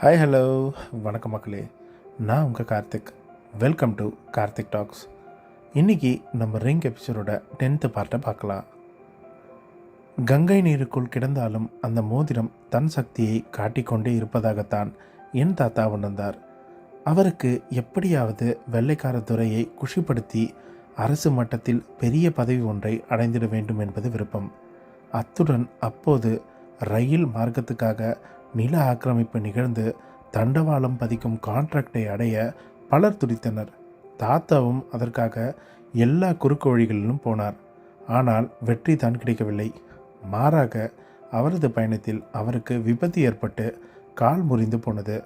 Hi hello வணக்கம் மக்களே. நான் உங்கள் Karthik. Welcome to Karthik talks. இன்றைக்கி நம்ம ரிங் எபிசோடோட 10th பார்ட்டை பார்க்கலாம். கங்கை நீருக்குள் கிடந்தாலும் அந்த மோதிரம் தன் சக்தியை காட்டிக்கொண்டே இருப்பதாகத்தான் என் தாத்தா உணர்ந்தார். அவருக்கு எப்படியாவது வெள்ளைக்கார துறையை குஷிப்படுத்தி அரசு மட்டத்தில் பெரிய பதவி ஒன்றை அடைந்திட வேண்டும் என்பது விருப்பம். அத்துடன் அப்போது ரயில் மார்க்கத்துக்காக நில ஆக்கிரமிப்பு நிகழ்ந்து தண்டவாளம் பதிக்கும் கான்ட்ராக்டை அடைய பலர் துடித்தனர். தாத்தாவும் அதற்காக எல்லா குறுக்கு வழிகளிலும் போனார். ஆனால் வெற்றி தான் கிடைக்கவில்லை. மாறாக அவரது பயணத்தில் அவருக்கு விபத்து ஏற்பட்டு கால் முறிந்து போனது.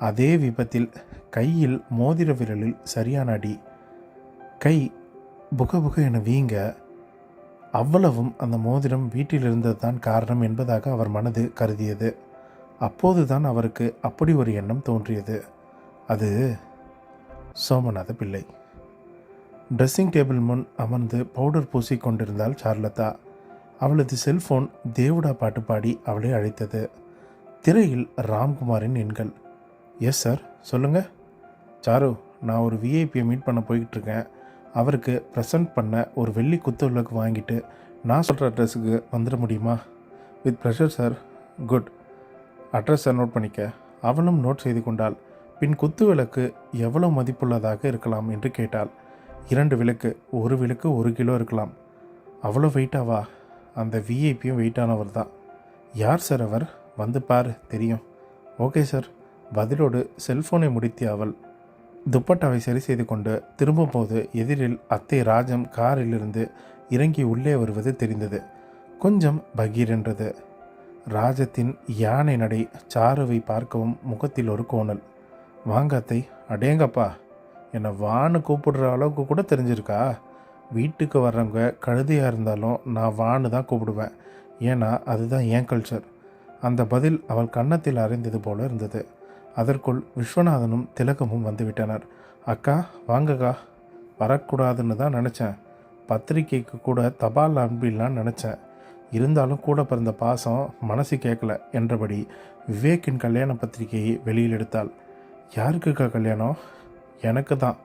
அதே விபத்தில் கையில் மோதிர விரலில் சரியான அடி. கை புக என வீங்க. அவ்வளவும் அந்த மோதிரம் வீட்டில் இருந்தது தான் காரணம் என்பதாக அவர் மனது கருதியது. அப்போதுதான் அவருக்கு அப்படி ஒரு எண்ணம் தோன்றியது. அது சோமநாத பிள்ளை. ட்ரெஸ்ஸிங் டேபிள் முன் அமர்ந்து பவுடர் பூசி கொண்டிருந்தாள் சார்லதா. அவளது செல்போன் தேவுடா பாட்டு பாடி அவளை அழைத்தது. திரையில் ராம்குமாரின் எண்கள். எஸ் சார், சொல்லுங்கள். சாரு, நான் ஒரு விஐபியை மீட் பண்ண போய்கிட்டுருக்கேன். அவருக்கு ப்ரெசன்ட் பண்ண ஒரு வெள்ளி குத்து விளக்கு வாங்கிட்டு நான் சொல்கிற அட்ரஸுக்கு வந்துட முடியுமா? With pressure sir. குட். அட்ரஸை நோட் பண்ணிக்க. அவளும் நோட் செய்து கொண்டாள். பின் குத்து விளக்கு எவ்வளோ மதிப்புள்ளதாக இருக்கலாம் என்று கேட்டாள். 2 விளக்கு. ஒரு விளக்கு 1 கிலோ இருக்கலாம். அவ்வளோ வெயிட்டாவா? அந்த விஐபியும் வெயிட்டானவர் தான். யார் சார் அவர்? வந்து பாரு, தெரியும். Okay sir. பதிலோடு செல்ஃபோனை முடித்திய அவள் துப்பட்டாவை சரி செய்து கொண்டு திரும்பும்போது எதிரில் அத்தை ராஜம் காரிலிருந்து இறங்கி உள்ளே வருவது தெரிந்தது. கொஞ்சம் பகீர் என்றது. ராஜத்தின் யானை நடை சாருவை பார்க்கவும் முகத்தில் ஒரு கோணல். வாங்க அத்தை. அடேங்கப்பா, என்னை வான்னு கூப்பிடுற அளவுக்கு கூட தெரிஞ்சிருக்கா? வீட்டுக்கு வர்றவங்க கழுதையாக இருந்தாலும் நான் வான்னு தான் கூப்பிடுவேன். ஏன்னா அதுதான் என் கல்ச்சர். அந்த பதில் அவள் கன்னத்தில் அறைந்தது போல இருந்தது. அதற்குள் விஸ்வநாதனும் திலகமும் வந்துவிட்டனர். அக்கா வாங்கக்கா. வரக்கூடாதுன்னு தான் நினச்சேன். பத்திரிக்கைக்கு கூட தபால் அனுப்பிடலான்னு நினச்சேன். இருந்தாலும் கூட பிறந்த பாசம் மனசு கேட்கல என்றபடி விவேக்கின் கல்யாண பத்திரிகையை வெளியில் எடுத்தாள். யாருக்குக்கா கல்யாணம்? எனக்கு தான்.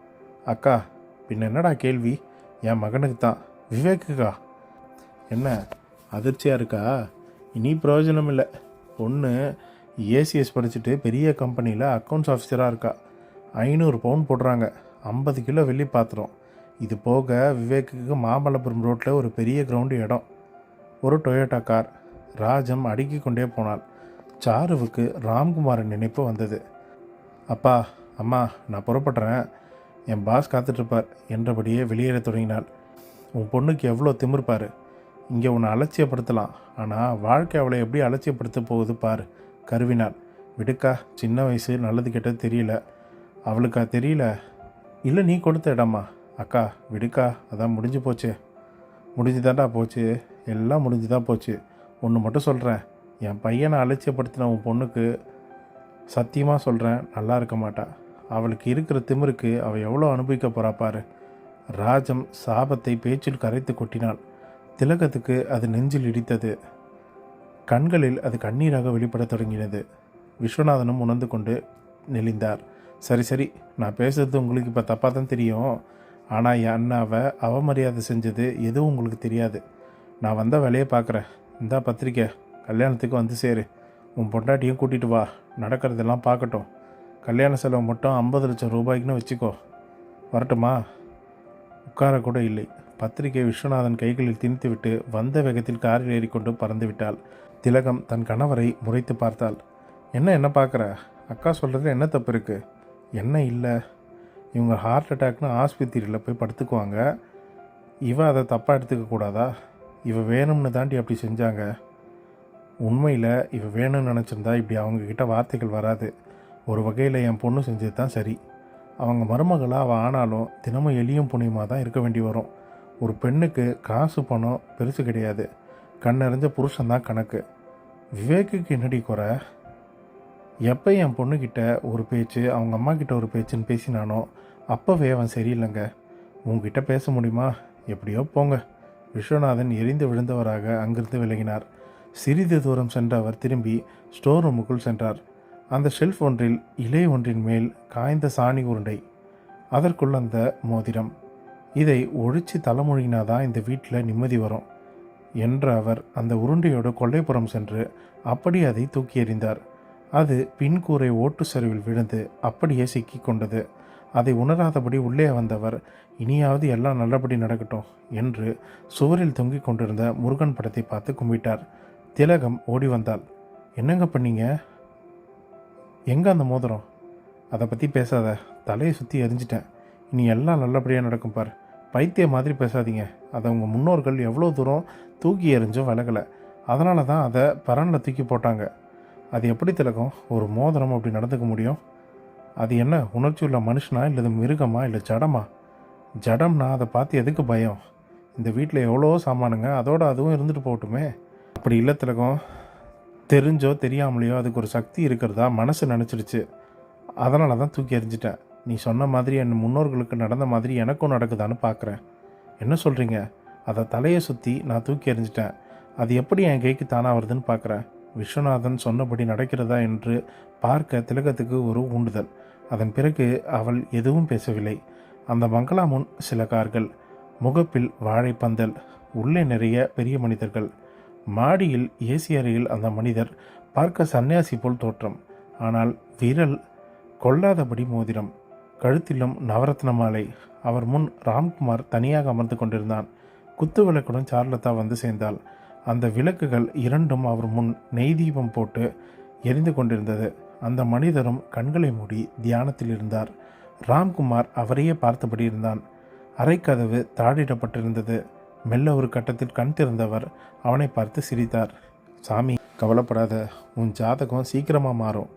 அக்கா, பின்ன என்னடா கேள்வி? என் மகனுக்கு தான். விவேக்குக்கா? என்ன அதிர்ச்சியாக இருக்கா? இனி பிரயோஜனம் இல்லை. பொண்ணு ஏசிஎஸ் படிச்சுட்டு பெரிய கம்பெனியில் அக்கௌண்ட்ஸ் ஆஃபீஸராக இருக்கா. 500 பவுன் போடுறாங்க. 50 கிலோ வெள்ளி பாத்திரம். இது போக விவேக்குக்கு மாமல்லபுரம் ரோட்டில் ஒரு பெரிய கிரவுண்டு இடம், ஒரு டொயோட்டா கார். ராஜம் அடுக்கி கொண்டே போனாள். சாருவுக்கு ராம்குமாரின் நினைப்பு வந்தது. அப்பா, அம்மா, நான் புறப்படுறேன். என் பாஸ் காத்துட்ருப்பார் என்றபடியே வெளியேற தொடங்கினாள். உன் பொண்ணுக்கு எவ்வளோ திமிர்ப்பார். இங்கே உன்னை அலட்சியப்படுத்தலாம், ஆனால் வாழ்க்கை அவளை எப்படி அலட்சியப்படுத்த போகுது பாரு, கருவினாள். விடுக்கா, சின்ன வயசு, நல்லது கெட்டது தெரியல. அவளுக்கா தெரியல? இல்லை, நீ கொடுத்த இடமா? அக்கா விடுக்கா, அதான் முடிஞ்சு போச்சு. முடிஞ்சுதாண்டா போச்சு, எல்லாம் முடிஞ்சு தான் போச்சு. ஒன்று மட்டும் சொல்கிறேன், என் பையனை அலட்சியப்படுத்தின உன் பொண்ணுக்கு சத்தியமாக சொல்கிறேன், நல்லா இருக்க மாட்டா. அவளுக்கு இருக்கிற திமிருக்கு அவள் எவ்வளோ அனுபவிக்க போகிறா பாரு. ராஜம் சாபத்தை பேச்சில் கரைத்து கொட்டினாள். திலகத்துக்கு அது நெஞ்சில் இடித்தது. கண்களில் அது கண்ணீராக வெளிப்பட தொடங்கினது. விஸ்வநாதனும் உணர்ந்து கொண்டு நெளிந்தார். சரி சரி, நான் பேசுறது உங்களுக்கு இப்போ தப்பாக தான் தெரியும். ஆனால் என் அண்ணாவை அவமரியாதை செஞ்சது எதுவும் உங்களுக்கு தெரியாது. நான் வந்த வேலையை பார்க்குறேன். இந்தா பத்திரிக்கை, கல்யாணத்துக்கு வந்து சேரு. உன் பொண்டாட்டியும் கூட்டிகிட்டு வா, நடக்கிறதெல்லாம் பார்க்கட்டும். கல்யாண செலவு மட்டும் 50 லட்சம் ரூபாய்க்குன்னு வச்சுக்கோ. வரட்டுமா? உட்காரக்கூட இல்லை. பத்திரிகை விஸ்வநாதன் கைகளில் திணித்துவிட்டு வந்த வேகத்தில் காரில் ஏறிக்கொண்டு பறந்து விட்டாள். திலகம் தன் கணவரை முறைத்து பார்த்தாள். என்ன பார்க்குற? அக்கா சொல்கிறது என்ன தப்பு இருக்குது? என்ன இல்லை, இவங்க ஹார்ட் அட்டாக்னு ஆஸ்பத்திரியில் போய் படுத்துக்குவாங்க. இவ அதை தப்பாக எடுத்துக்கக்கூடாதா? இவ வேணும்னு தாண்டி அப்படி செஞ்சாங்க. உண்மையில் இவ வேணும்னு நினச்சிருந்தா இப்படி அவங்கக்கிட்ட வார்த்தைகள் வராது. ஒரு வகையில் என் பொண்ணு செஞ்சது தான் சரி. அவங்க மருமகளாக அவள் ஆனாலும் தினமும் எளியும் புனியமாக தான் இருக்க வேண்டி வரும். ஒரு பெண்ணுக்கு காசு பணம் பெருசு கிடையாது. கண்ணறிஞ்ச புருஷன்தான் கணக்கு. விவேக்குக்கு என்னடி குறை? எப்போ என் பொண்ணுக்கிட்ட ஒரு பேச்சு, அவங்க அம்மா கிட்ட ஒரு பேச்சுன்னு பேசினானோ அப்போவே அவன் சரியில்லைங்க. உங்ககிட்ட பேச முடியுமா? எப்படியோ போங்க. விஸ்வநாதன் எரிந்து விழுந்தவராக அங்கிருந்து விலகினார். சிறிது தூரம் சென்ற அவர் திரும்பி ஸ்டோர் ரூமுக்குள் சென்றார். அந்த ஷெல்ஃப் ஒன்றில் இலை ஒன்றின் மேல் காய்ந்த சாணி உருண்டை, அதற்குள் அந்த மோதிரம். இதை ஒழிச்சு தலைமொழினாதான் இந்த வீட்டில் நிம்மதி வரும் என்ற அவர் அந்த உருண்டையோடு கொல்லைப்புறம் சென்று அப்படி அதை தூக்கி எறிந்தார். அது பின்கூரை ஓட்டு சரிவில் விழுந்து அப்படியே சிக்கி கொண்டது. அதை உணராதபடி உள்ளே வந்தவர், இனியாவது எல்லாம் நல்லபடி நடக்கட்டும் என்று சுவரில் தொங்கிக் கொண்டிருந்த முருகன் படத்தை பார்த்து கும்பிட்டார். திலகம் ஓடி வந்தாள். என்னங்க பண்ணீங்க? எங்கே அந்த மோதிரம்? அதை பற்றி பேசாத, தலையை சுற்றி எரிஞ்சிட்டேன். இனி எல்லாம் நல்லபடியாக நடக்கும் பார். பைத்திய மாதிரி பேசாதீங்க. அதை உங்கள் முன்னோர்கள் எவ்வளோ தூரம் தூக்கி எறிஞ்சும் விலகலை. அதனால தான் அதை பரனில் தூக்கி போட்டாங்க. அது எப்படி திலகம் ஒரு மோதிரம் அப்படி நடந்துக்க முடியும்? அது என்ன உணர்ச்சி உள்ள மனுஷனா, இல்லை மிருகமா, இல்லை ஜடமா? ஜடம்னா அதை பார்த்து எதுக்கு பயம்? இந்த வீட்டில் எவ்வளோ சாமானுங்க, அதோட அதுவும் இருந்துட்டு போகட்டுமே. அப்படி இல்லை திலகம், தெரிஞ்சோ தெரியாமலையோ அதுக்கு ஒரு சக்தி இருக்கிறதா மனசு நினச்சிடுச்சு. அதனால தான் தூக்கி எறிஞ்சிட்டேன். நீ சொன்ன மாதிரி என் முன்னோர்களுக்கு நடந்த மாதிரி எனக்கும் நடக்குதான்னு பார்க்குறேன். என்ன சொல்கிறீங்க? அதை தலையை சுற்றி நான் தூக்கி எறிஞ்சிட்டேன். அது எப்படி என் கைக்கு தானாக வருதுன்னு பார்க்குறேன். விஸ்வநாதன் சொன்னபடி நடக்கிறதா என்று பார்க்க திலகத்துக்கு ஒரு ஊண்டுதல். அதன் பிறகு அவள் எதுவும் பேசவில்லை. அந்த பங்களா முன் சில கார்கள், முகப்பில் வாழைப்பந்தல், உள்ளே நிறைய பெரிய மனிதர்கள். மாடியில் ஏசி அறையில் அந்த மனிதர் பார்க்க சன்னியாசி போல் தோற்றம். ஆனால் விரல் கொள்ளாதபடி மோதிரம், கழுத்திலும் நவரத்ன மாலை. அவர் முன் ராம்குமார் தனியாக அமர்ந்து கொண்டிருந்தான். குத்து விளக்குடன் சார்லதா வந்து சேர்ந்தாள். அந்த விளக்குகள் இரண்டும் அவர் முன் நெய் தீபம் போட்டு எரிந்து கொண்டிருந்தது. அந்த மனிதரும் கண்களை மூடி தியானத்தில் இருந்தார். ராம்குமார் அவரையே பார்த்தபடி இருந்தான். அறைக்கதவு தாழிடப்பட்டிருந்தது. மெல்ல ஒரு கட்டத்தில் கண் திறந்தவர் அவனை பார்த்து சிரித்தார். சாமி, கவலைப்படாத, உன் ஜாதகம் சீக்கிரமாக மாறும்.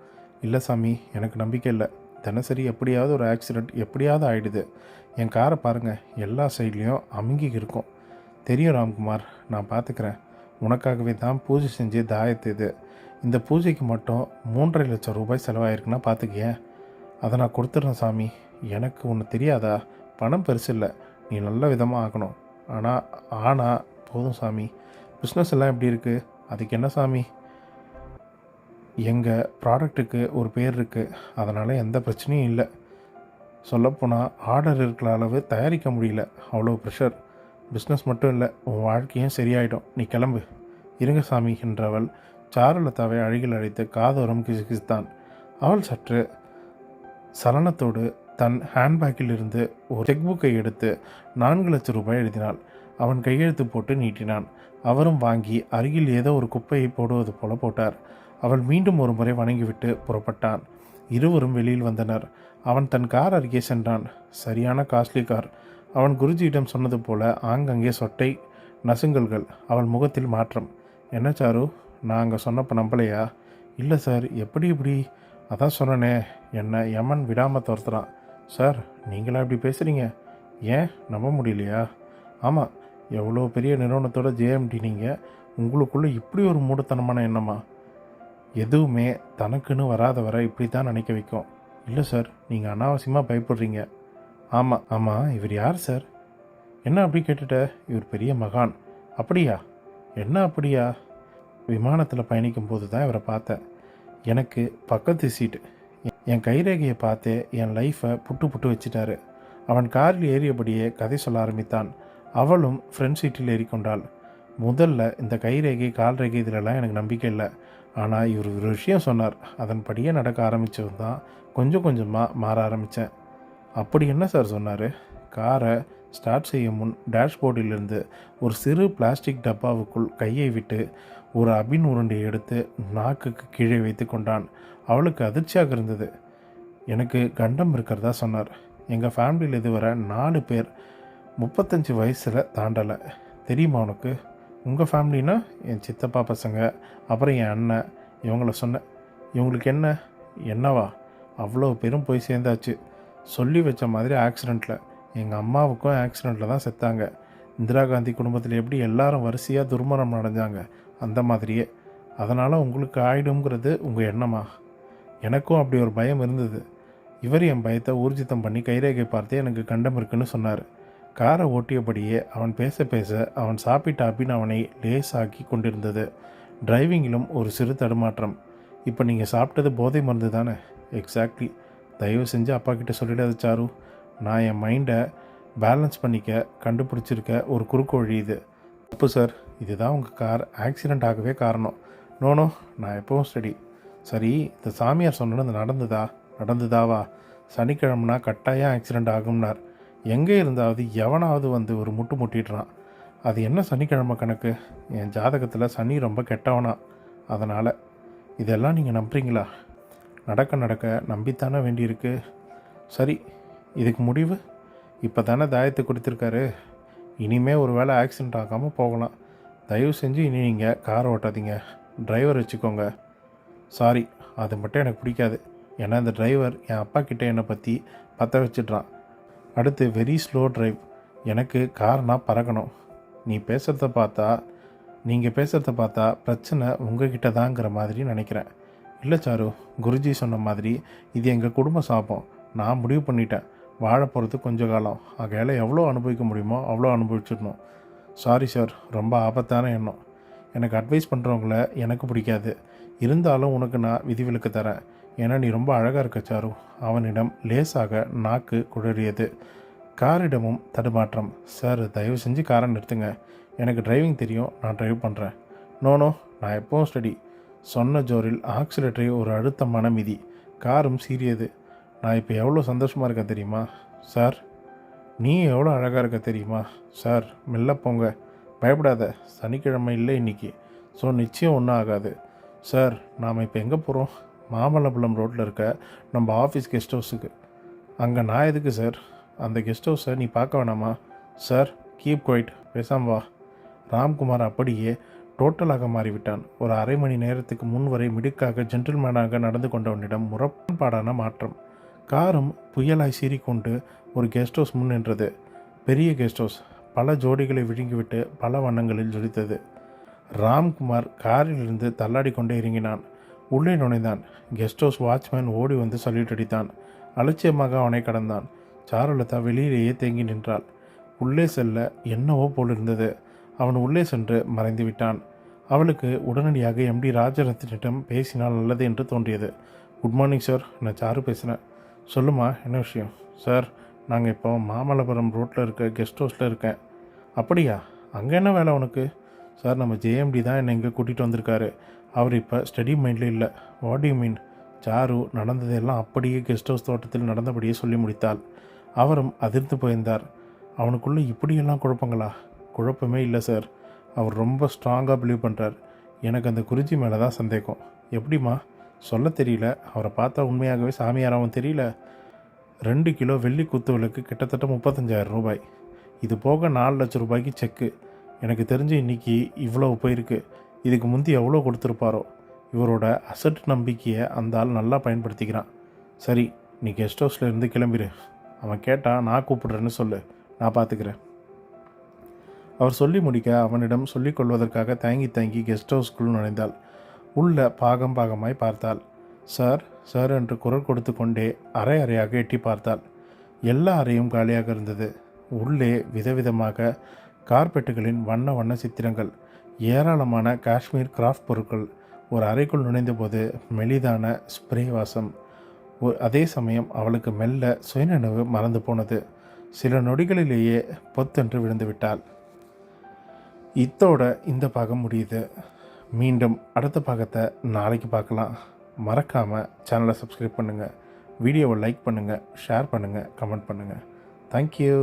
இல்லை சாமி, எனக்கு நம்பிக்கை இல்லை. தினசரி எப்படியாவது ஒரு ஆக்சிடெண்ட் எப்படியாவது ஆகிடுது. என் காரை பாருங்கள், எல்லா சைட்லேயும் அமுங்கி இருக்கும். தெரியும் ராம்குமார், நான் பார்த்துக்கிறேன். உனக்காகவே தான் பூஜை செஞ்சு தாயத்து இது. இந்த பூஜைக்கு மட்டும் 3.5 லட்சம் ரூபாய் செலவாயிருக்குன்னா பார்த்துக்கேன். அதை நான் கொடுத்துட்றேன் சாமி. எனக்கு ஒன்று தெரியாதா? பணம் பெருசு இல்லை, நீ நல்ல விதமாக ஆகணும். ஆனால் போதும் சாமி. பிஸ்னஸ் எல்லாம் எப்படி இருக்குது? அதுக்கு என்ன சாமி? எங்கள் ப்ராடக்ட்டுக்கு ஒரு பேர் இருக்குது, அதனால் எந்த பிரச்சனையும் இல்லை. சொல்லப்போனால் ஆர்டர் இருக்கிற அளவு தயாரிக்க முடியல, அவ்வளோ ப்ரெஷர். பிஸ்னஸ் மட்டும் இல்லை, உன் வாழ்க்கையும் சரியாயிடும். நீ கிளம்பு. இருங்க சாமி என்றவள் சாருலதாவை அழகில் அழைத்து காதோரம் கிசுகிசுத்தான். அவள் சற்று சலனத்தோடு தன் ஹேண்ட்பேக்கில் இருந்து ஒரு செக் புக்கை எடுத்து 4 லட்சம் ரூபாய் எழுதினாள். அவன் கையெழுத்து போட்டு நீட்டினான். அவரும் வாங்கி அருகில் ஏதோ ஒரு குப்பையை போடுவது போல போட்டார். அவள் மீண்டும் ஒரு முறை வணங்கிவிட்டு புறப்பட்டான். இருவரும் வெளியில் வந்தனர். அவன் தன் கார் அருகே சென்றான். சரியான காஸ்ட்லி கார். அவன் குருஜியிடம் சொன்னது போல ஆங்கங்கே சொட்டை நசுங்கல்கள். அவள் முகத்தில் மாற்றம். என்ன சாரு, நான் அங்கே சொன்னப்போ நம்பலையா? இல்லை சார், எப்படி இப்படி? அதான் சொன்னனே, என்னை யமன் விடாமல் துரத்துறான். சார், நீங்களா இப்படி பேசுகிறீங்க? ஏன் நம்ப முடியலையா? ஆமாம், எவ்வளோ பெரிய நிறுவனத்தோட ஜேஎம்டி நீங்கள், உங்களுக்குள்ளே இப்படி ஒரு மூடத்தனமான எண்ணமா? எதுவுமே தனக்குன்னு வராத வர இப்படி தான் நினைக்க வைக்கும். இல்லை சார், நீங்கள் அனாவசியமாக பயப்படுறீங்க. ஆமாம், இவர் யார் சார்? என்ன அப்படி கேட்டுட்ட? இவர் பெரிய மகான். அப்படியா? என்ன அப்படியா? விமானத்தில் பயணிக்கும் போது தான் இவரை பார்த்தேன். எனக்கு பக்கத்து சீட்டு. என் கைரேகையை பார்த்தே என் லைஃப்பை புட்டு வச்சிட்டாரு. அவன் காரில் ஏறியபடியே கதை சொல்ல ஆரம்பித்தான். அவளும் ஃப்ரண்ட் சீட்டில் ஏறிக்கொண்டாள். முதல்ல இந்த கைரேகை கால் ரேகை இதிலெல்லாம் எனக்கு நம்பிக்கை இல்லை. ஆனால் இவர் ஒரு விஷயம் சொன்னார். அதன்படியே நடக்க ஆரம்பித்தது தான் கொஞ்சம் கொஞ்சமாக மாற ஆரம்பித்தேன். அப்படி என்ன சார் சொன்னார்? காரை ஸ்டார்ட் செய்ய முன் டேஷ்போர்டிலிருந்து ஒரு சிறு பிளாஸ்டிக் டப்பாவுக்குள் கையை விட்டு ஒரு அபின் உருண்டையை எடுத்து நாக்குக்கு கீழே வைத்து கொண்டான். அவளுக்கு அதிர்ச்சியாக இருந்தது. எனக்கு கண்டம் இருக்கிறதா சொன்னார். எங்கள் ஃபேமிலியில் இதுவரை 4 பேர் 35 வயசில் தாண்டலை. தெரியுமா உனக்கு? உங்கள் ஃபேமிலினா என் சித்தப்பா பசங்க, அப்புறம் என் அண்ணன், இவங்கள சொன்னேன். இவங்களுக்கு என்னவா? அவ்வளோ பேரும் போய் சேர்ந்தாச்சு. சொல்லி வச்ச மாதிரி ஆக்சிடெண்ட்டில். எங்கள் அம்மாவுக்கும் ஆக்சிடெண்ட்டில் தான் செத்தாங்க. இந்திரா காந்தி குடும்பத்தில் எப்படி எல்லாரும் வரிசையாக துர்மரணம் அடைஞ்சாங்க, அந்த மாதிரியே. அதனால் உங்களுக்கு ஆயிடுங்கிறது உங்கள் எண்ணமா? எனக்கும் அப்படி ஒரு பயம் இருந்தது. இவர் என் பயத்தை ஊர்ஜிதம் பண்ணி கைரேகை பார்த்து எனக்கு கண்டம் இருக்குன்னு சொன்னார். காரை ஓட்டியபடியே அவன் பேச அவன் சாப்பிட்ட அபின் அவனை லேசாக்கி கொண்டிருந்தது. டிரைவிங்கிலும் ஒரு சிறு தடுமாற்றம். இப்போ நீங்கள் சாப்பிட்டது போதை மருந்து தானே? எக்ஸாக்ட்லி. தயவு செஞ்சு அப்பா கிட்ட சொல்லிடாத சாரு. நான் என் மைண்டை பேலன்ஸ் பண்ணிக்க கண்டுபிடிச்சிருக்க ஒரு குறுக்கு வழி இது. தப்பு சார். இதுதான் உங்கள் கார் ஆக்சிடெண்ட் ஆகவே காரணம். நோனோ, நான் எப்பவும் ஸ்டடி. சரி, இந்த சாமியார் சொன்னது நடந்ததாவா? சனிக்கிழமைனா கட்டாயம் ஆக்சிடெண்ட் ஆகும்னார். எங்கே இருந்தாவது எவனாவது வந்து ஒரு முட்டிடுறான். அது என்ன சனிக்கிழமை கணக்கு? என் ஜாதகத்தில் சனி ரொம்ப கெட்டவனா. அதனால் இதெல்லாம் நீங்கள் நம்புறீங்களா? நடக்க நம்பித்தானே வேண்டியிருக்கு. சரி, இதுக்கு முடிவு இப்போ தானே தாயத்தை கொடுத்துருக்காரு. இனிமேல் ஒரு வேளை ஆக்சிடெண்ட் ஆகாமல் போகலாம். தயவு செஞ்சு இனி நீங்கள் கார் ஓட்டாதீங்க, டிரைவர் வச்சுக்கோங்க. சாரி, அது மட்டும் எனக்கு பிடிக்காது. ஏன்னா இந்த டிரைவர் என் அப்பா கிட்டே என்னை பற்றி பற்ற வச்சிட்றான். அடுத்து வெரி ஸ்லோ டிரைவ். எனக்கு கார்னால் பறக்கணும். நீங்கள் பேசுகிறத பார்த்தா பிரச்சனை உங்ககிட்ட தாங்கிற மாதிரி நினைக்கிறேன். இல்லை சாரு, குருஜி சொன்ன மாதிரி இது எங்கள் குடும்ப சாபம். நான் முடிவு பண்ணிட்டேன், வாழ போகிறது கொஞ்ச காலம். ஆகையால் எவ்வளோ அனுபவிக்க முடியுமோ அவ்வளோ அனுபவிச்சிடணும். சாரி சார், ரொம்ப ஆபத்தான எண்ணம். எனக்கு அட்வைஸ் பண்ணுறவங்கள எனக்கு பிடிக்காது. இருந்தாலும் உனக்கு நான் விதிவிலக்கு தரேன். ஏன்னா நீ ரொம்ப அழகாக இருக்க சாரு. அவனிடம் லேசாக நாக்கு குழறியது. காரிடமும் தடுமாற்றம். சார், தயவு செஞ்சு காரை நிறுத்துங்க. எனக்கு டிரைவிங் தெரியும், நான் டிரைவ் பண்ணுறேன். நோனோ, நான் எப்பவும் ஸ்டடி. சொன்ன ஜோரில் ஆக்சிலேட்டரை ஒரு அழுத்தமான மிதி. காரும் சீரியது. நான் இப்போ எவ்வளோ சந்தோஷமாக இருக்கேன் தெரியுமா? சார், நீ எவ்வளோ அழகாக இருக்க தெரியுமா? சார், மெல்ல போங்க, பயப்படாத. சனிக்கிழமை இல்லை இன்றைக்கி, ஸோ நிச்சயம் ஒன்றும் ஆகாது. சார், நாம் இப்போ எங்கே போகிறோம்? மாமல்லபுரம் ரோட்டில் இருக்க நம்ம ஆஃபீஸ் கெஸ்ட் ஹவுஸுக்கு. அங்கே நான் எதுக்கு சார்? அந்த கெஸ்ட் ஹவுஸை நீ பார்க்க வேணாமா? சார், கீப் குவைட், பேசாம வா. ராம்குமார் அப்படியே டோட்டலாக மாறிவிட்டான். ஒரு அரை மணி நேரத்துக்கு முன் வரை மிடுக்காக ஜென்டில்மேனாக நடந்து கொண்டவனிடம் முரண்பாடான மாற்றம். காரும் புயலாய் சீறிக்கொண்டு ஒரு கெஸ்ட் ஹவுஸ் முன் நின்றது. பெரிய கெஸ்ட் ஹவுஸ் பல ஜோடிகளை விழுங்கிவிட்டு பல வண்ணங்களில் ஜொலித்தது. ராம்குமார் காரிலிருந்து தள்ளாடி கொண்டே இறங்கினான். உள்ளே நுழைந்தான். கெஸ்ட் ஹவுஸ் வாட்ச்மேன் ஓடி வந்து சல்யூட் அடித்தான். அலட்சியமாக அவனை கடந்தான். சாருலதா வெளியிலேயே தேங்கி நின்றாள். உள்ளே செல்ல என்னவோ போலிருந்தது. அவன் உள்ளே சென்று மறைந்து விட்டான். அவளுக்கு உடனடியாக எம்டி ராஜரத்னிடம் பேசினால் நல்லது என்று தோன்றியது. குட் மார்னிங் சார், நான் சாரு பேசுகிறேன். சொல்லுமா, என்ன விஷயம்? சார், நாங்கள் இப்போ மாமல்லபுரம் ரோட்டில் இருக்க கெஸ்ட் ஹவுஸில் இருக்கேன். அப்படியா? அங்கே என்ன வேலை உனக்கு? சார், நம்ம ஜேஎம்டி தான் என்னை இங்கே கூட்டிகிட்டு வந்திருக்காரு. அவர் இப்போ ஸ்டடி மைண்டில் இல்லை. What you mean? சாரு நடந்ததெல்லாம் அப்படியே கெஸ்ட் ஹவுஸ் தோட்டத்தில் நடந்தபடியே சொல்லி முடித்தாள். அவரும் அதிர்ந்து போயிருந்தார். அவனுக்குள்ளே இப்படியெல்லாம் குழப்பங்களா? குழப்பமே இல்லை சார். அவர் ரொம்ப ஸ்ட்ராங்காக பிலீவ் பண்ணுறார். எனக்கு அந்த குருஜி மேலே தான் சந்தேகம். எப்படிம்மா? சொல்ல தெரியல. அவரை பார்த்தா உண்மையாகவே சாமியாராகவும் தெரியல. 2 கிலோ வெள்ளி குத்து விளக்கு கிட்டத்தட்ட 35,000 ரூபாய். இது போக 4 லட்சம் ரூபாய்க்கு செக்கு. எனக்கு தெரிஞ்சு இன்றைக்கி இவ்வளோ போயிருக்கு. இதுக்கு முந்தி எவ்வளோ கொடுத்துருப்பாரோ. இவரோட அசட் நம்பிக்கையை அந்த ஆள் நல்லா பயன்படுத்திக்கிறான். சரி, நீ கெஸ்ட் ஹவுஸில் இருந்து கிளம்பிடு. அவன் கேட்டால் நான் கூப்பிடுறேன்னு சொல்லு, நான் பார்த்துக்கிறேன். அவர் சொல்லி முடிக்க அவனிடம் சொல்லிக் கொள்வதற்காக தயங்கி கெஸ்ட் ஹவுஸ்க்குள் நுழைந்தாள். உள்ள பாகமாய் பார்த்தாள். சார் சார் என்று குரல் கொடுத்து கொண்டே அறையாக எட்டி பார்த்தாள். எல்லா அறையும் காலியாக இருந்தது. உள்ளே விதவிதமாக கார்பெட்டுகளின் வண்ண சித்திரங்கள், ஏராளமான காஷ்மீர் கிராஃப்ட் பொருட்கள். ஒரு அறைக்குள் நுழைந்தபோது மெலிதான ஸ்ப்ரே வாசம். அதே சமயம் அவளுக்கு மெல்ல சுயநினைவு மறந்து போனது. சில நொடிகளிலேயே பொத்தென்று விழுந்து விட்டாள். இத்தோட இந்த பாகம் முடியுது. மீண்டும் அடுத்த பாகத்தை நாளைக்கு பார்க்கலாம். மறக்காமல் சேனலை சப்ஸ்கிரைப் பண்ணுங்கள், வீடியோவை லைக் பண்ணுங்கள், ஷேர் பண்ணுங்கள், கமெண்ட் பண்ணுங்கள். தேங்க்யூ.